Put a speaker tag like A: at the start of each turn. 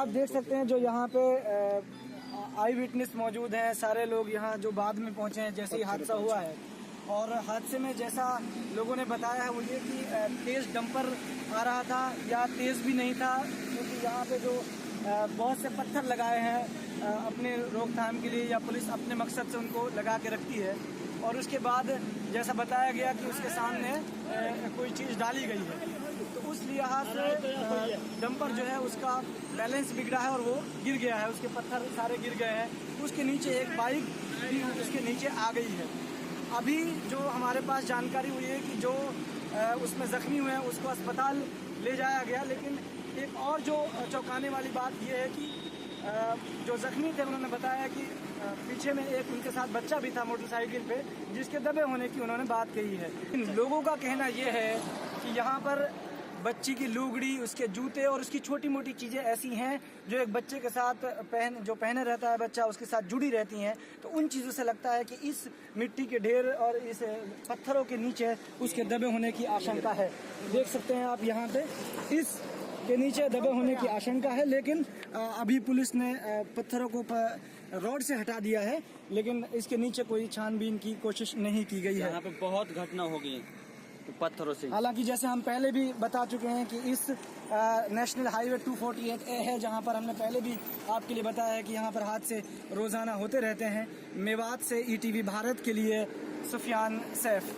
A: आप देख सकते हैं जो यहाँ पे आई विटनेस मौजूद हैं, सारे लोग यहाँ जो बाद में पहुँचे हैं जैसे ही हादसा हुआ है। और हादसे में जैसा लोगों ने बताया है वो ये कि तेज़ डंपर आ रहा था या तेज़ भी नहीं था, क्योंकि यहाँ पे जो बहुत से पत्थर लगाए हैं अपने रोकथाम के लिए या पुलिस अपने मकसद से उनको लगा के रखती है। और उसके बाद जैसा बताया गया कि उसके सामने कोई चीज़ डाली गई है, तो उस लिहाज से डंपर जो है उसका बैलेंस बिगड़ा है और वो गिर गया है, उसके पत्थर सारे गिर गए हैं। उसके नीचे एक बाइक भी उसके नीचे आ गई है। अभी जो हमारे पास जानकारी हुई है कि जो उसमें ज़ख्मी हुए हैं उसको अस्पताल ले जाया गया, लेकिन एक और जो चौंकाने वाली बात यह है कि जो ज़ख्मी थे उन्होंने बताया कि पीछे में एक उनके साथ बच्चा भी था मोटरसाइकिल पे, जिसके दबे होने की उन्होंने बात कही है। लोगों का कहना यह है कि यहाँ पर बच्ची की लुगड़ी, उसके जूते और उसकी छोटी मोटी चीज़ें ऐसी हैं जो एक बच्चे के साथ पहने रहता है बच्चा, उसके साथ जुड़ी रहती हैं। तो उन चीज़ों से लगता है कि इस मिट्टी के ढेर और इस पत्थरों के नीचे उसके दबे होने की आशंका है। देख सकते हैं आप यहाँ पे इस के नीचे दबे होने की आशंका है, लेकिन अभी पुलिस ने पत्थरों को रोड से हटा दिया है, लेकिन इसके नीचे कोई छानबीन की कोशिश नहीं की गई है।
B: यहाँ पे बहुत घटना हो गई पत्थरों से।
A: हालांकि जैसे हम पहले भी बता चुके हैं कि इस नेशनल हाईवे 248A है, जहां पर हमने पहले भी आपके लिए बताया है कि यहां पर हादसे रोजाना होते रहते हैं। मेवात से ETV भारत के लिए सुफियान सैफ।